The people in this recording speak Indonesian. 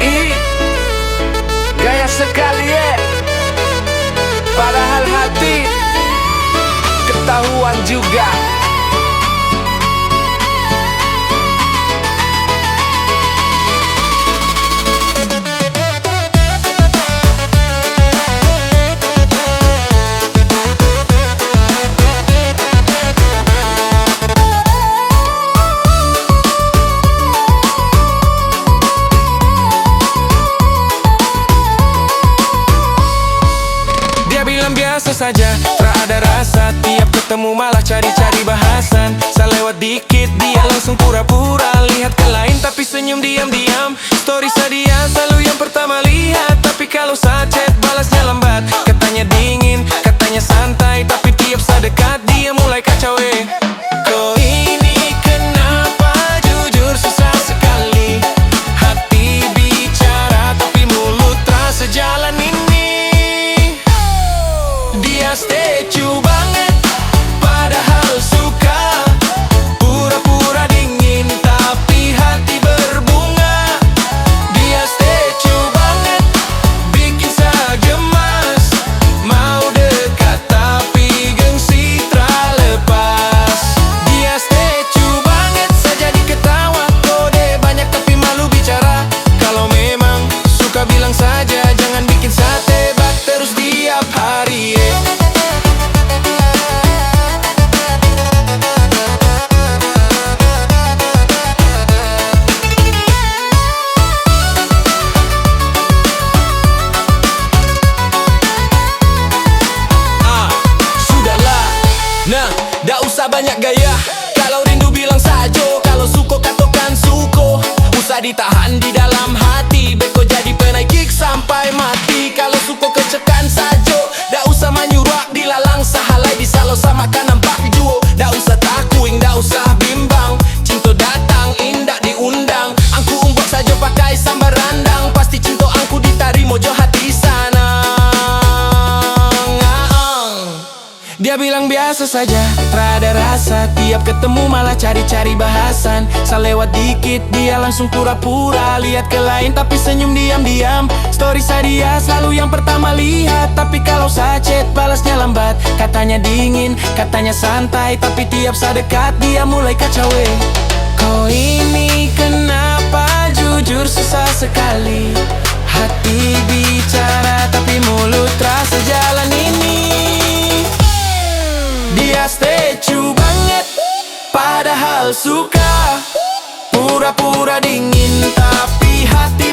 Ih, gaya sekali ya. Padahal hati ketahuan juga. Biasa saja, tak ada rasa. Tiap ketemu malah cari-cari bahasan. Selewat dikit, dia langsung pura-pura lihat ke lain tapi senyum diam-diam. Story dia selalu yang pertama lihat, tapi kalau saat chat balasnya lambat. Katanya dingin, katanya santai, tapi tiap sedekat dia mulai kacau. Kok ini kenapa jujur susah sekali. Hati bicara tapi mulut terasa jalan ini. Dia statue banget, padahal suka. Pura-pura dingin, tapi hati berbunga. Dia statue banget, bikin saya gemas. Mau dekat tapi gengsi terlepas. Dia statue banget, saja diketawa. Kode banyak tapi malu bicara. Kalau memang suka bilang saja, jangan bikin saya tebak terus tiap hari. Nah, dah usah banyak gaya. Kalau rindu bilang sajo, kalau suko katakan suko. Usah ditahan di dalam hati, beko jadi penaikik sampai mati. Kalau suko kecekan sajo, dah usah menyurak dilalang sahalai disalo sama kan nampak juo. Dah usah takuing, dah usah bimbang. Cinta datang, indah diundang. Angku umbok sajo pakai sambar randang. Pasti cinta angku ditarimo jo hati sana. Dia bilang biasa saja, tak ada rasa. Tiap ketemu malah cari-cari bahasan. Selewat dikit, dia langsung pura-pura lihat ke lain tapi senyum diam-diam. Story dia selalu yang pertama lihat, tapi kalau saya chat balasnya lambat. Katanya dingin, katanya santai, tapi tiap sedekat dia mulai kacau. Kau ini kenapa jujur susah sekali. Hati bicara tapi mulut terasa jalan ini. Dia statue banget, padahal suka. Pura-pura dingin, tapi hati